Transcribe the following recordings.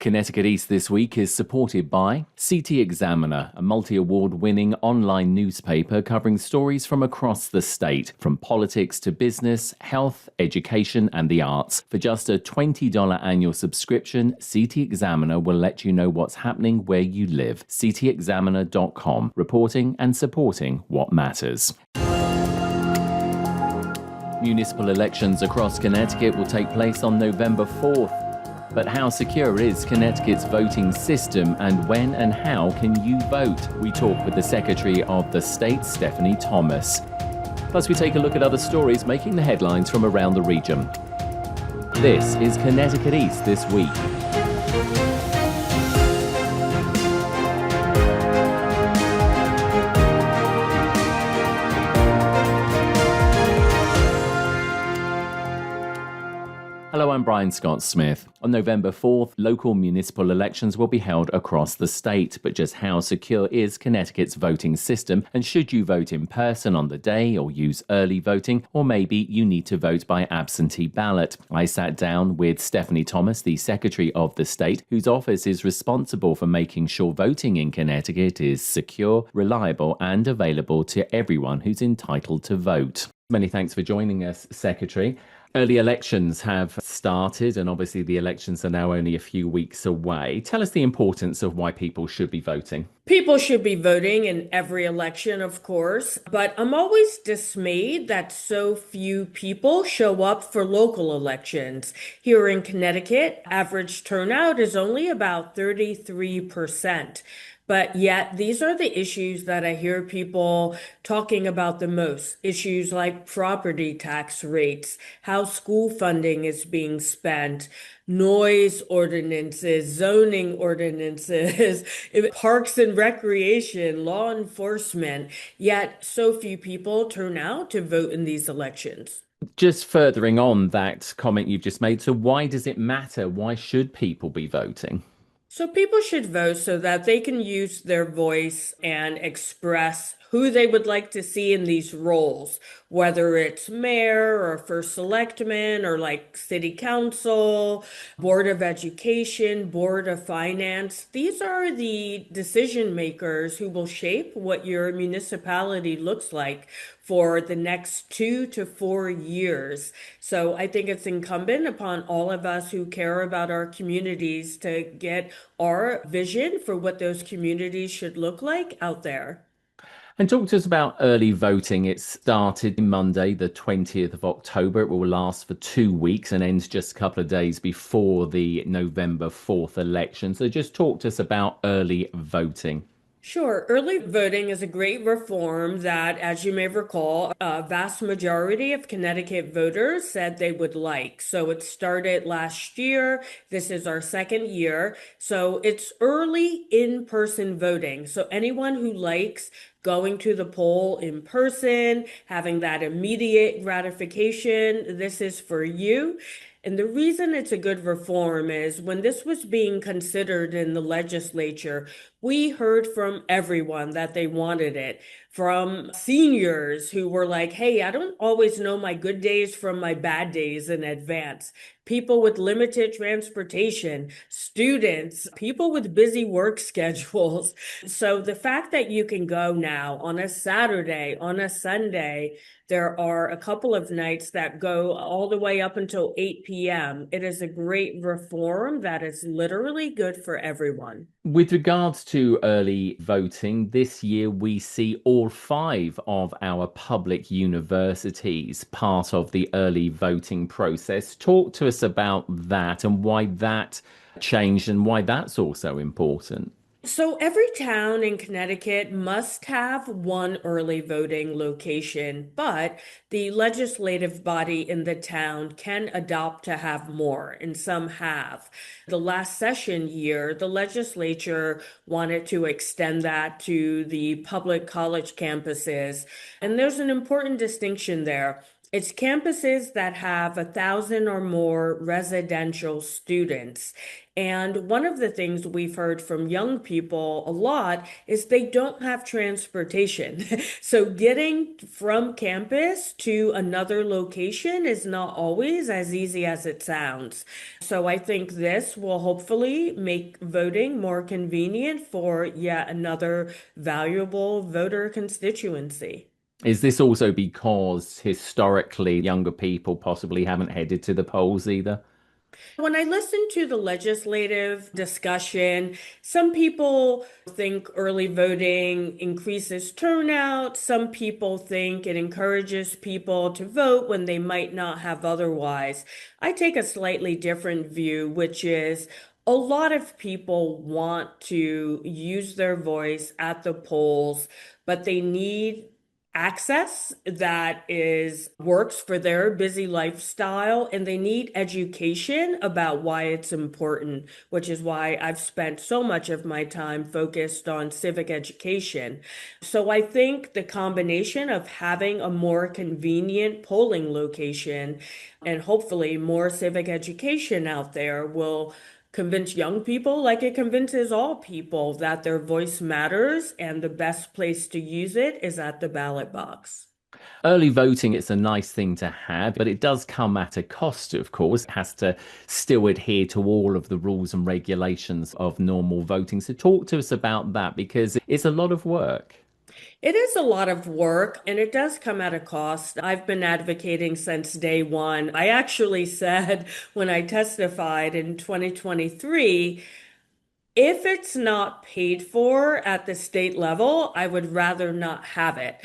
Connecticut East This Week is supported by CT Examiner, a multi-award winning online newspaper covering stories from across the state, from politics to business, health, education, and the arts. For just a $20 annual subscription, CT Examiner will let you know what's happening where you live. ctexaminer.com, reporting and supporting what matters. Municipal elections across Connecticut will take place on November 4th. But how secure is Connecticut's voting system, and when and how can you vote? We talk with the Secretary of the State, Stephanie Thomas. Plus, we take a look at other stories making the headlines from around the region. This is Connecticut East This Week. Hello, I'm Brian Scott Smith. On November 4th, local municipal elections will be held across the state. But just how secure is Connecticut's voting system? And should you vote in person on the day or use early voting? Or maybe you need to vote by absentee ballot? I sat down with Stephanie Thomas, the Secretary of the State, whose office is responsible for making sure voting in Connecticut is secure, reliable, and available to everyone who's entitled to vote. Many thanks for joining us, Secretary. Early elections have started, and obviously the elections are now only a few weeks away. Tell us the importance of why people should be voting. People should be voting in every election, of course, but I'm always dismayed that so few people show up for local elections. Here in Connecticut, average turnout is only about 33%. But yet, these are the issues that I hear people talking about the most. Issues like property tax rates, how school funding is being spent, noise ordinances, zoning ordinances, parks and recreation, law enforcement. Yet, so few people turn out to vote in these elections. Just furthering on that comment you've just made, so why does it matter? Why should people be voting? So people should vote so that they can use their voice and express who they would like to see in these roles, whether it's mayor or first selectman or like city council, board of education, board of finance. These are the decision makers who will shape what your municipality looks like for the next 2 to 4 years. So I think it's incumbent upon all of us who care about our communities to get our vision for what those communities should look like out there. And talk to us about early voting. It started Monday, the 20th of October. It will last for 2 weeks and ends just a couple of days before the November 4th election. So just talk to us about early voting. Sure. Early voting is a great reform that, as you may recall, a vast majority of Connecticut voters said they would like. So it started last year. This is our second year. So it's early in-person voting. So anyone who likes going to the poll in person, having that immediate gratification, this is for you. And the reason it's a good reform is when this was being considered in the legislature, we heard from everyone that they wanted it. From seniors who were like, hey, I don't always know my good days from my bad days in advance. People with limited transportation, students, people with busy work schedules. So the fact that you can go now on a Saturday, on a Sunday, there are a couple of nights that go all the way up until 8 p.m. It is a great reform that is literally good for everyone. With regards to early voting, this year we see all 5 of our public universities part of the early voting process. Talk to us about that and why that changed and why that's also important. So every town in Connecticut must have one early voting location, but the legislative body in the town can adopt to have more, and some have. The last session year, the legislature wanted to extend that to the public college campuses, and there's an important distinction there. It's campuses that have 1,000 or more residential students. And one of the things we've heard from young people a lot is they don't have transportation. So getting from campus to another location is not always as easy as it sounds. So I think this will hopefully make voting more convenient for yet another valuable voter constituency. Is this also because historically younger people possibly haven't headed to the polls either? When I listen to the legislative discussion, some people think early voting increases turnout. Some people think it encourages people to vote when they might not have otherwise. I take a slightly different view, which is a lot of people want to use their voice at the polls, but they need access that is works for their busy lifestyle, and they need education about why it's important, which is why I've spent so much of my time focused on civic education. So I think the combination of having a more convenient polling location and hopefully more civic education out there will convince young people, like it convinces all people, that their voice matters and the best place to use it is at the ballot box. Early voting, it's a nice thing to have, but it does come at a cost, of course. It has to still adhere to all of the rules and regulations of normal voting. So, talk to us about that because it's a lot of work. It is a lot of work and it does come at a cost. I've been advocating since day one. I actually said when I testified in 2023, if it's not paid for at the state level, I would rather not have it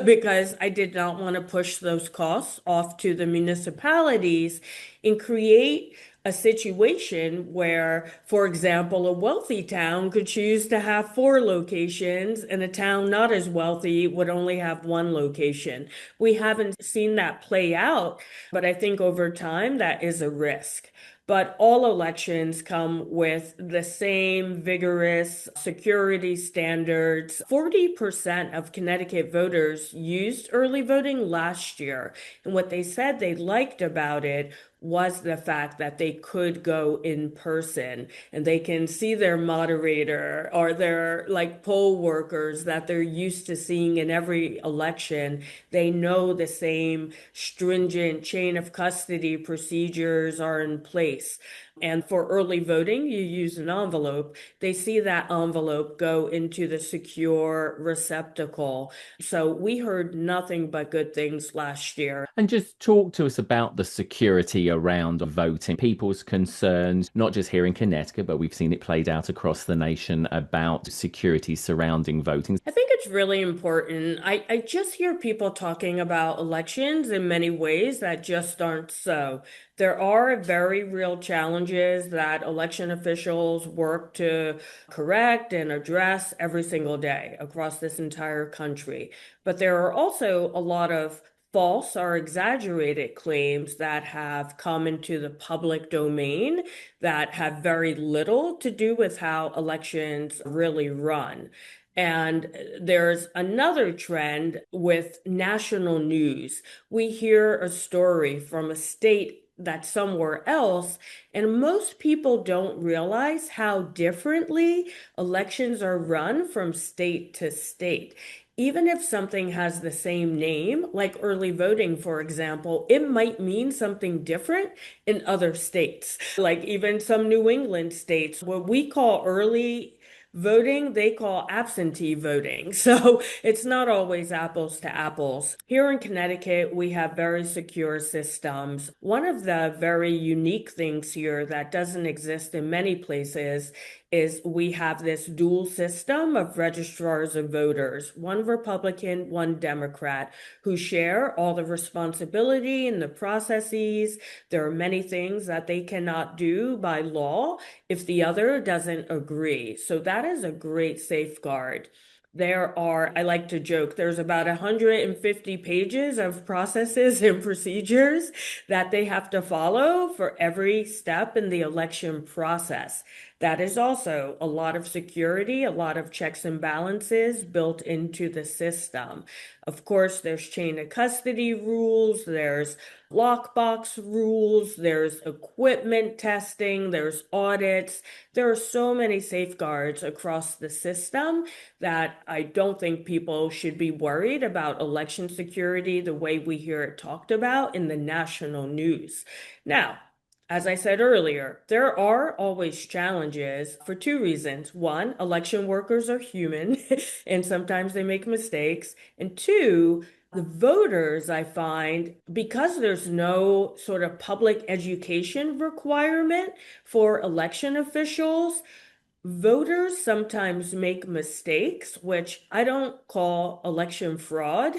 because I did not want to push those costs off to the municipalities and create a situation where, for example, a wealthy town could choose to have four locations and a town not as wealthy would only have one location. We haven't seen that play out, but I think over time that is a risk. But all elections come with the same vigorous security standards. 40% of Connecticut voters used early voting last year. And what they said they liked about it was the fact that they could go in person and they can see their moderator or their like poll workers that they're used to seeing in every election. They know the same stringent chain of custody procedures are in place. And for early voting, you use an envelope. They see that envelope go into the secure receptacle. So we heard nothing but good things last year. And just talk to us about the security around voting. People's concerns, not just here in Connecticut, but we've seen it played out across the nation about security surrounding voting. I think it's really important. I just hear people talking about elections in many ways that just aren't so. There are very real challenges that election officials work to correct and address every single day across this entire country. But there are also a lot of false or exaggerated claims that have come into the public domain that have very little to do with how elections really run. And there's another trend with national news. We hear a story from a state that's somewhere else, and most people don't realize how differently elections are run from state to state. Even if something has the same name, like early voting, for example, it might mean something different in other states. Like even some New England states, what we call early voting, they call absentee voting. So it's not always apples to apples. Here in Connecticut, we have very secure systems. One of the very unique things here that doesn't exist in many places is we have this dual system of registrars of voters, one Republican, one Democrat, who share all the responsibility and the processes. There are many things that they cannot do by law if the other doesn't agree. So that is a great safeguard. There are, I like to joke, there's about 150 pages of processes and procedures that they have to follow for every step in the election process. That is also a lot of security, a lot of checks and balances built into the system. Of course, there's chain of custody rules, there's lockbox rules, there's equipment testing, there's audits. There are so many safeguards across the system that I don't think people should be worried about election security the way we hear it talked about in the national news. Now, as I said earlier, there are always challenges for two reasons. One, election workers are human and sometimes they make mistakes. And two, the voters, I find, because there's no sort of public education requirement for election officials, voters sometimes make mistakes, which I don't call election fraud.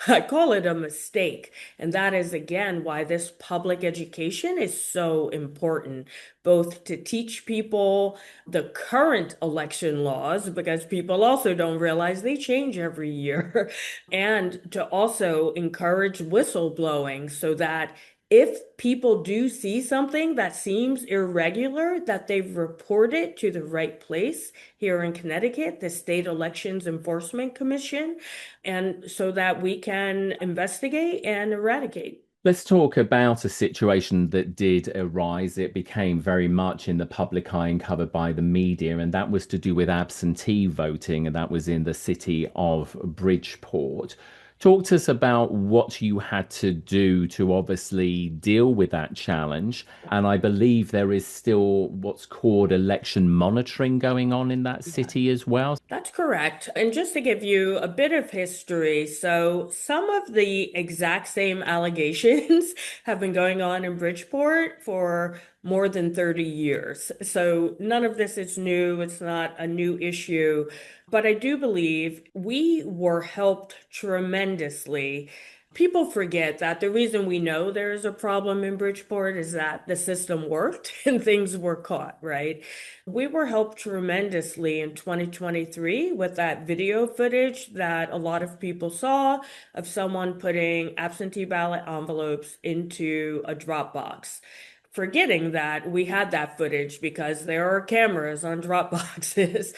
I call it a mistake. And that is, again, why this public education is so important, both to teach people the current election laws, because people also don't realize they change every year, and to also encourage whistleblowing so that if people do see something that seems irregular, that they report it to the right place here in Connecticut, the State Elections Enforcement Commission, and so that we can investigate and eradicate. Let's talk about a situation that did arise. It became very much in the public eye and covered by the media, and that was to do with absentee voting, and that was in the city of Bridgeport. Talk to us about what you had to do to obviously deal with that challenge. And I believe there is still what's called election monitoring going on in that city as well. That's correct. And just to give you a bit of history, so some of the exact same allegations have been going on in Bridgeport for more than 30 years. So none of this is new. It's not a new issue. But I do believe we were helped tremendously. People forget that the reason we know there is a problem in Bridgeport is that the system worked and things were caught, right? We were helped tremendously in 2023 with that video footage that a lot of people saw of someone putting absentee ballot envelopes into a drop box. Forgetting that we had that footage because there are cameras on drop boxes,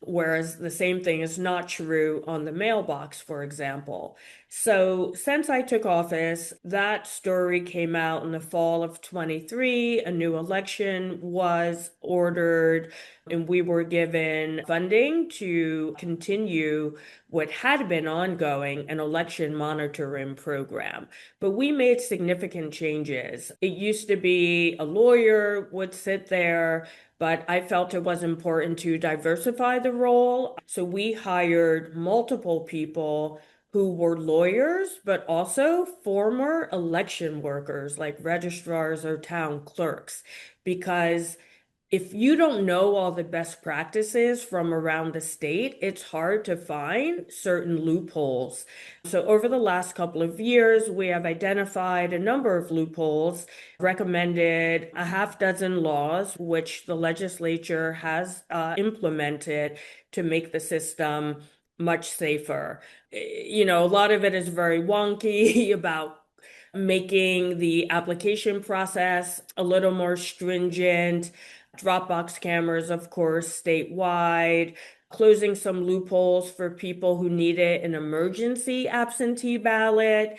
whereas the same thing is not true on the mailbox, for example. So, since I took office, that story came out in the fall of 23. A new election was ordered, and we were given funding to continue what had been ongoing an election monitoring program. But we made significant changes. It used to be a lawyer would sit there, but I felt it was important to diversify the role. So we hired multiple people who were lawyers, but also former election workers like registrars or town clerks. Because if you don't know all the best practices from around the state, it's hard to find certain loopholes. So, over the last couple of years, we have identified a number of loopholes, recommended a half dozen laws, which the legislature has implemented to make the system much safer. A lot of it is very wonky about making the application process a little more stringent, Dropbox cameras, of course, statewide, closing some loopholes for people who needed an emergency absentee ballot,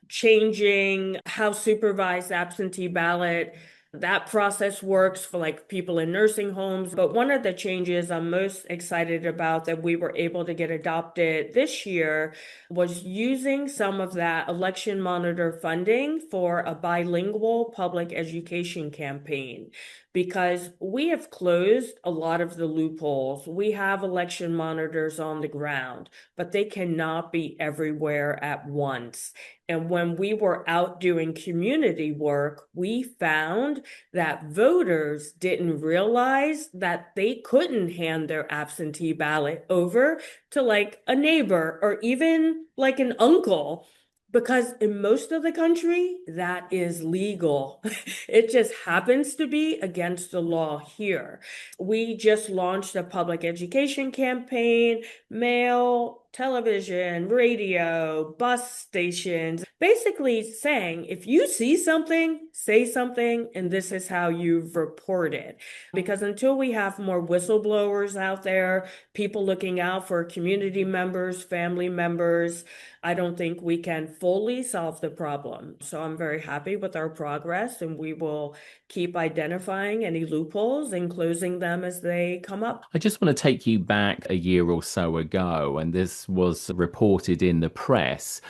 changing how supervised absentee ballot that process works for like people in nursing homes. But one of the changes I'm most excited about that we were able to get adopted this year was using some of that election monitor funding for a bilingual public education campaign. Because we have closed a lot of the loopholes. We have election monitors on the ground, but they cannot be everywhere at once. And when we were out doing community work, we found that voters didn't realize that they couldn't hand their absentee ballot over to like a neighbor or even like an uncle. Because in most of the country, that is legal. It just happens to be against the law here. We just launched a public education campaign, mail, television, radio, bus stations, basically saying if you see something, say something, and this is how you report it. Because until we have more whistleblowers out there, people looking out for community members, family members, I don't think we can fully solve the problem. So I'm very happy with our progress, and we will keep identifying any loopholes and closing them as they come up. I just want to take you back a year or so ago, and this was reported in the press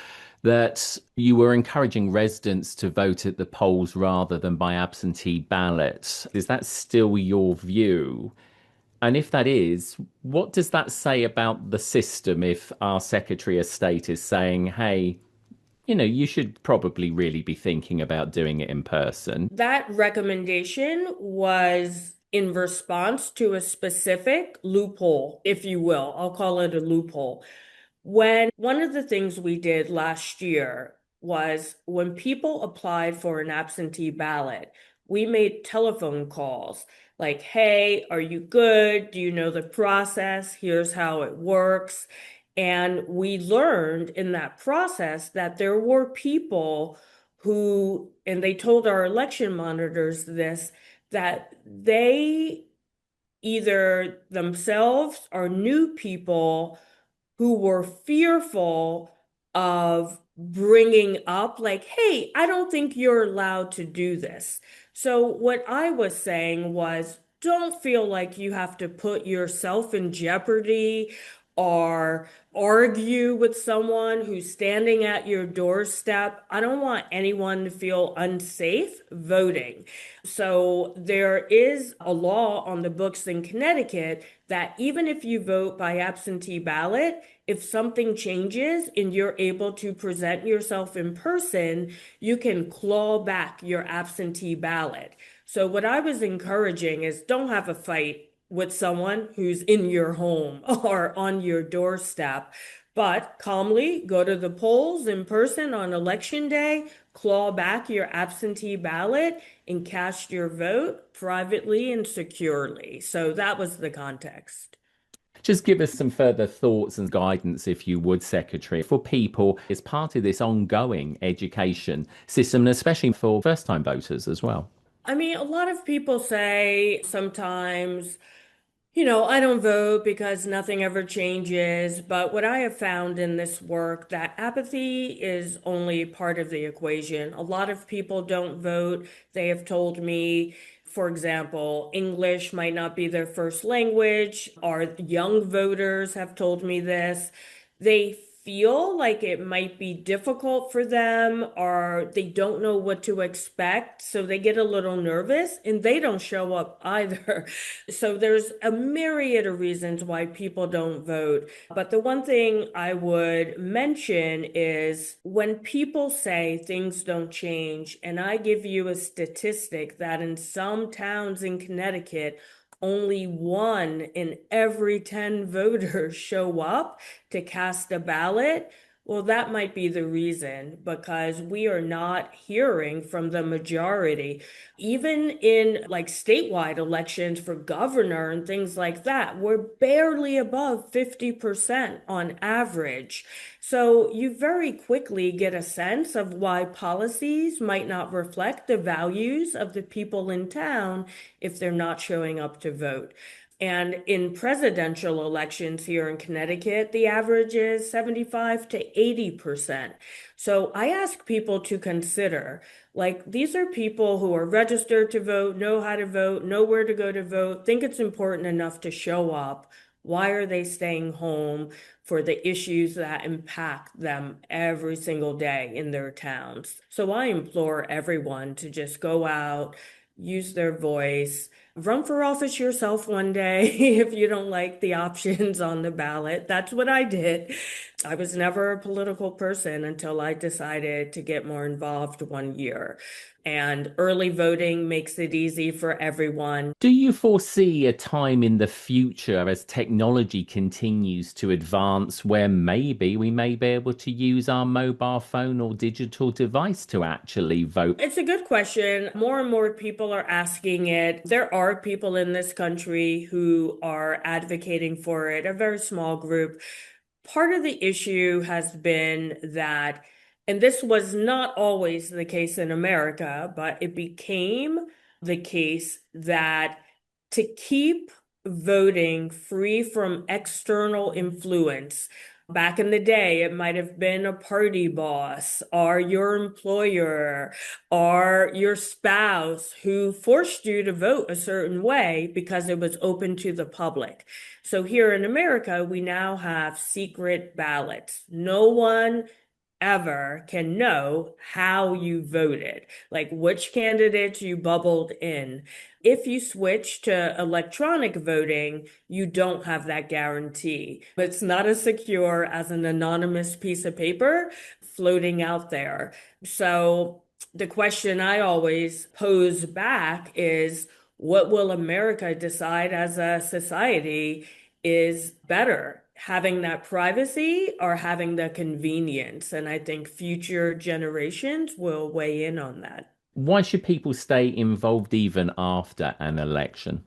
that you were encouraging residents to vote at the polls rather than by absentee ballot. Is that still your view? And if that is, what does that say about the system if our Secretary of State is saying, hey, you should probably really be thinking about doing it in person? That recommendation was in response to a specific loophole, if you will. I'll call it a loophole. When one of the things we did last year was when people applied for an absentee ballot, we made telephone calls like, hey, are you good? Do you know the process? Here's how it works. And we learned in that process that there were people who, and they told our election monitors this, that they either themselves or knew people who were fearful of bringing up, like, hey, I don't think you're allowed to do this. So, what I was saying was, don't feel like you have to put yourself in jeopardy or argue with someone who's standing at your doorstep. I don't want anyone to feel unsafe voting. So there is a law on the books in Connecticut that even if you vote by absentee ballot, if something changes and you're able to present yourself in person, you can claw back your absentee ballot. So what I was encouraging is don't have a fight with someone who's in your home or on your doorstep, but calmly go to the polls in person on election day, claw back your absentee ballot, and cast your vote privately and securely. So that was the context. Just give us some further thoughts and guidance, if you would, Secretary, for people as part of this ongoing education system, and especially for first time voters as well. I mean, a lot of people say sometimes, I don't vote because nothing ever changes. But what I have found in this work that apathy is only part of the equation. A lot of people don't vote. They have told me, for example, English might not be their first language. Our young voters have told me this. They feel like it might be difficult for them or they don't know what to expect. So they get a little nervous and they don't show up either. So there's a myriad of reasons why people don't vote. But the one thing I would mention is when people say things don't change, and I give you a statistic that in some towns in Connecticut, only 1 in every 10 voters show up to cast a ballot. Well, that might be the reason because we are not hearing from the majority. Even in like statewide elections for governor and things like that, we're barely above 50% on average. So you very quickly get a sense of why policies might not reflect the values of the people in town if they're not showing up to vote. And in presidential elections here in Connecticut, the average is 75 to 80%. So I ask people to consider, like, these are people who are registered to vote, know how to vote, know where to go to vote, think it's important enough to show up. Why are they staying home for the issues that impact them every single day in their towns? So I implore everyone to just go out, use their voice, run for office yourself one day if you don't like the options on the ballot. That's what I did. I was never a political person until I decided to get more involved one year. And early voting makes it easy for everyone. Do you foresee a time in the future as technology continues to advance where maybe we may be able to use our mobile phone or digital device to actually vote? It's a good question. More and more people are asking it. There are people in this country who are advocating for it, a very small group. Part of the issue has been that, and this was not always the case in America, but it became the case that to keep voting free from external influence, back in the day, it might have been a party boss or your employer or your spouse who forced you to vote a certain way because it was open to the public. So here in America, we now have secret ballots. No one ever can know how you voted, like which candidates you bubbled in. If you switch to electronic voting, you don't have that guarantee. It's not as secure as an anonymous piece of paper floating out there. So the question I always pose back is, what will America decide as a society is better, having that privacy or having the convenience? And I think future generations will weigh in on that. Why should people stay involved even after an election?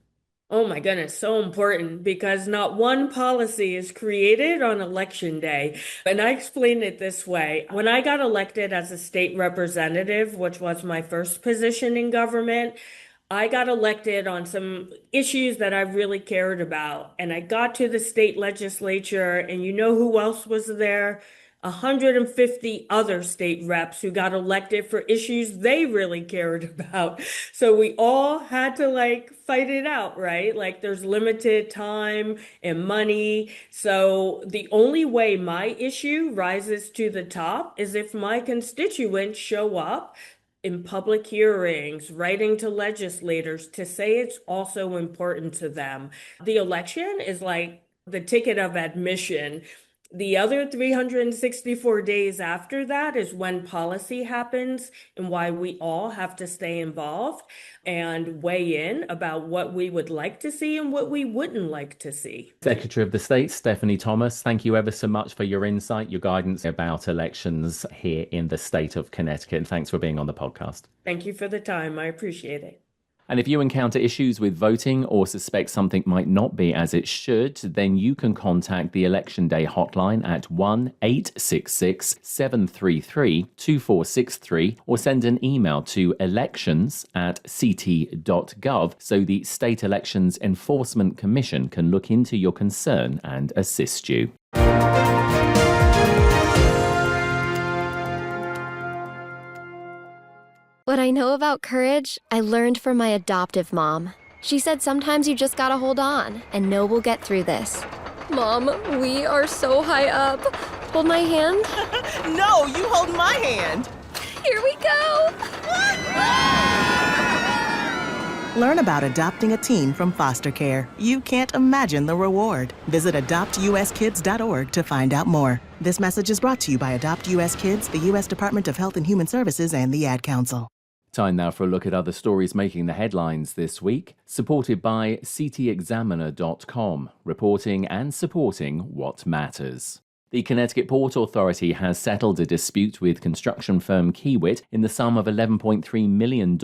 Oh my goodness, so important because not one policy is created on election day. And I explain it this way. When I got elected as a state representative, which was my first position in government, I got elected on some issues that I really cared about. And I got to the state legislature, and you know who else was there? 150 other state reps who got elected for issues they really cared about. So we all had to fight it out, right? Like there's limited time and money. So the only way my issue rises to the top is if my constituents show up in public hearings, writing to legislators to say it's also important to them. The election is like the ticket of admission. The other 364 days after that is when policy happens and why we all have to stay involved and weigh in about what we would like to see and what we wouldn't like to see. Secretary of the State, Stephanie Thomas, thank you ever so much for your insight, your guidance about elections here in the state of Connecticut. And thanks for being on the podcast. Thank you for the time. I appreciate it. And if you encounter issues with voting or suspect something might not be as it should, then you can contact the Election Day hotline at 1-866-733-2463 or send an email to elections@ct.gov so the State Elections Enforcement Commission can look into your concern and assist you. What I know about courage, I learned from my adoptive mom. She said sometimes you just gotta hold on and know we'll get through this. Mom, we are so high up. Hold my hand. No, you hold my hand. Here we go. Learn about adopting a teen from foster care. You can't imagine the reward. Visit adoptuskids.org to find out more. This message is brought to you by Adopt US Kids, the U.S. Department of Health and Human Services, and the Ad Council. Time now for a look at other stories making the headlines this week, supported by ctexaminer.com, reporting and supporting what matters. The Connecticut Port Authority has settled a dispute with construction firm Kiewit in the sum of $11.3 million,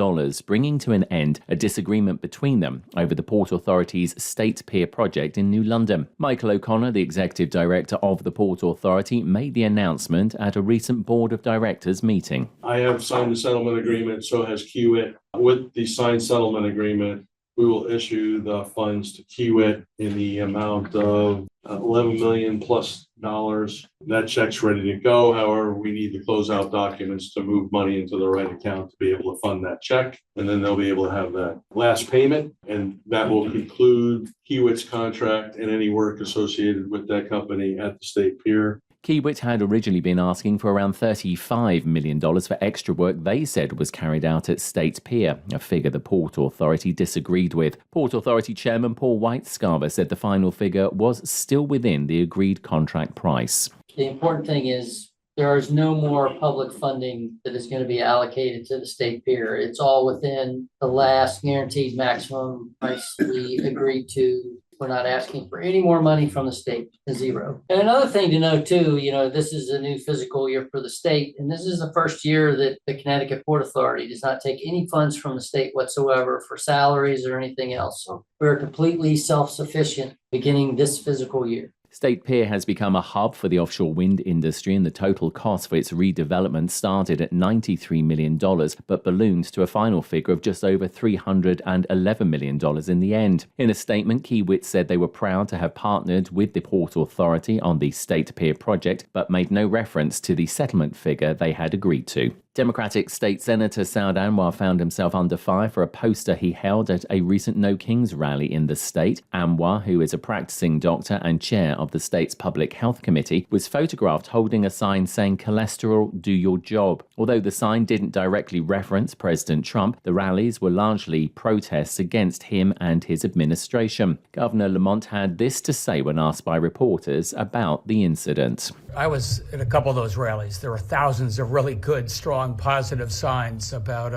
bringing to an end a disagreement between them over the Port Authority's State Pier project in New London. Michael O'Connor, the executive director of the Port Authority, made the announcement at a recent board of directors meeting. I have signed the settlement agreement, so has Kiewit. With the signed settlement agreement, we will issue the funds to Kiewit in the amount of $11 million plus. That check's ready to go. However, we need the closeout documents to move money into the right account to be able to fund that check. And then they'll be able to have that last payment. And that will conclude Kiewit's contract and any work associated with that company at the State Pier. Kiewit had originally been asking for around $35 million for extra work they said was carried out at State Pier, a figure the Port Authority disagreed with. Port Authority Chairman Paul Whitescarver said the final figure was still within the agreed contract price. The important thing is there is no more public funding that is going to be allocated to the State Pier. It's all within the last guaranteed maximum price we agreed to. We're not asking for any more money from the state, zero. And another thing to know too, this is a new fiscal year for the state, and this is the first year that the Connecticut Port Authority does not take any funds from the state whatsoever for salaries or anything else. So we're completely self-sufficient beginning this fiscal year. State Pier has become a hub for the offshore wind industry, and the total cost for its redevelopment started at $93 million, but ballooned to a final figure of just over $311 million in the end. In a statement, Kiewit said they were proud to have partnered with the Port Authority on the State Pier project, but made no reference to the settlement figure they had agreed to. Democratic State Senator Saud Anwar found himself under fire for a poster he held at a recent No Kings rally in the state. Anwar, who is a practicing doctor and chair of the state's Public Health Committee, was photographed holding a sign saying "Cholesterol, do your job." Although the sign didn't directly reference President Trump, the rallies were largely protests against him and his administration. Governor Lamont had this to say when asked by reporters about the incident. I was at a couple of those rallies. There were thousands of really good, strong, positive signs about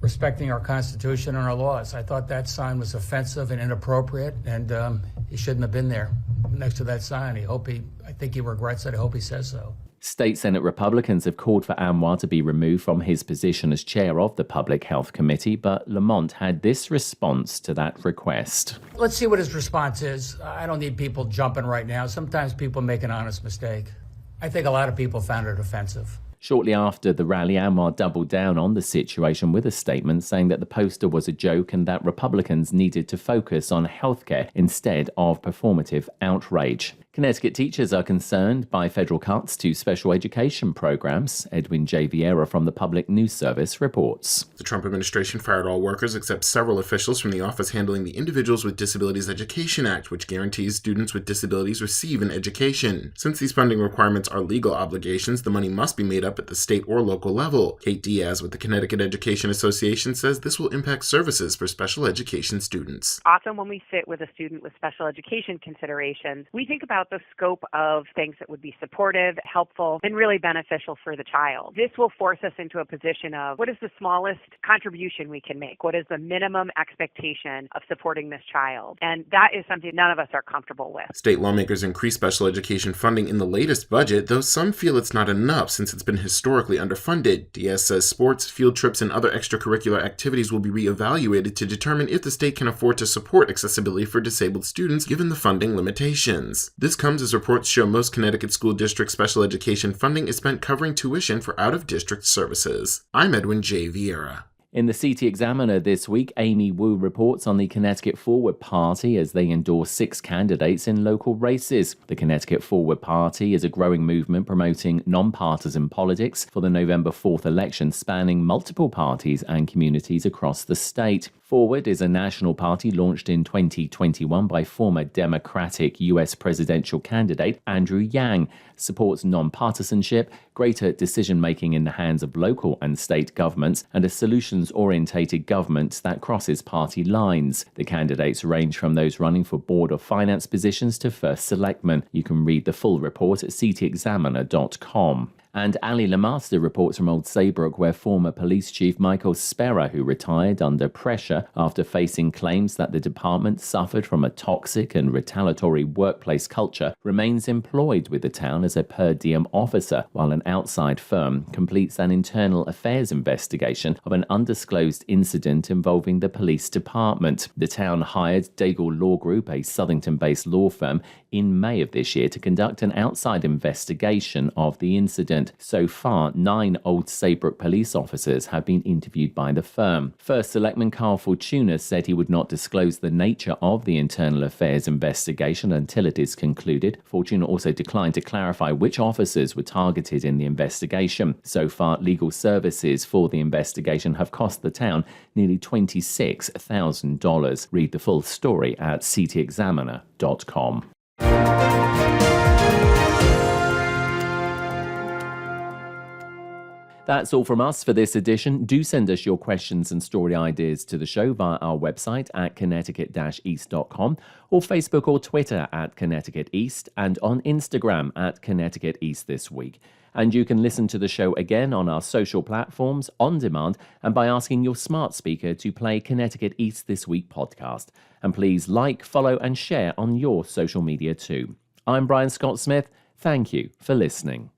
respecting our Constitution and our laws. I thought that sign was offensive and inappropriate, and he shouldn't have been there next to that sign. I think he regrets it. I hope he says so. State Senate Republicans have called for Anwar to be removed from his position as chair of the Public Health Committee, but Lamont had this response to that request. Let's see what his response is. I don't need people jumping right now. Sometimes people make an honest mistake. I think a lot of people found it offensive. Shortly after the rally, Anwar doubled down on the situation with a statement saying that the poster was a joke and that Republicans needed to focus on healthcare instead of performative outrage. Connecticut teachers are concerned by federal cuts to special education programs. Edwin J. Vieira from the Public News Service reports. The Trump administration fired all workers except several officials from the office handling the Individuals with Disabilities Education Act, which guarantees students with disabilities receive an education. Since these funding requirements are legal obligations, the money must be made up at the state or local level. Kate Diaz with the Connecticut Education Association says this will impact services for special education students. Often when we sit with a student with special education considerations, we think about the scope of things that would be supportive, helpful, and really beneficial for the child. This will force us into a position of what is the smallest contribution we can make? What is the minimum expectation of supporting this child? And that is something none of us are comfortable with. State lawmakers increased special education funding in the latest budget, though some feel it's not enough since it's been historically underfunded. Diaz says sports, field trips, and other extracurricular activities will be reevaluated to determine if the state can afford to support accessibility for disabled students given the funding limitations. This comes as reports show most Connecticut school district special education funding is spent covering tuition for out-of-district services. I'm Edwin J. Vieira. In the CT Examiner this week, Amy Wu reports on the Connecticut Forward Party as they endorse 6 candidates in local races. The Connecticut Forward Party is a growing movement promoting nonpartisan politics for the November 4th election, spanning multiple parties and communities across the state. Forward is a national party launched in 2021 by former Democratic U.S. presidential candidate Andrew Yang, supports nonpartisanship, greater decision-making in the hands of local and state governments, and a solutions-orientated government that crosses party lines. The candidates range from those running for Board of Finance positions to First Selectman. You can read the full report at ctexaminer.com. And Ali Lamaster reports from Old Saybrook, where former police chief Michael Spera, who retired under pressure after facing claims that the department suffered from a toxic and retaliatory workplace culture, remains employed with the town as a per diem officer, while an outside firm completes an internal affairs investigation of an undisclosed incident involving the police department. The town hired Daigle Law Group, a Southington-based law firm, in May of this year to conduct an outside investigation of the incident. So far, 9 Old Saybrook police officers have been interviewed by the firm. First Selectman Carl Fortuna said he would not disclose the nature of the internal affairs investigation until it is concluded. Fortuna also declined to clarify which officers were targeted in the investigation. So far, legal services for the investigation have cost the town nearly $26,000. Read the full story at ctexaminer.com. That's all from us for this edition. Do send us your questions and story ideas to the show via our website at connecticut-east.com or Facebook or Twitter at Connecticut East and on Instagram at Connecticut East This Week. And you can listen to the show again on our social platforms, on demand, and by asking your smart speaker to play Connecticut East This Week podcast. And please like, follow, and share on your social media too. I'm Brian Scott Smith. Thank you for listening.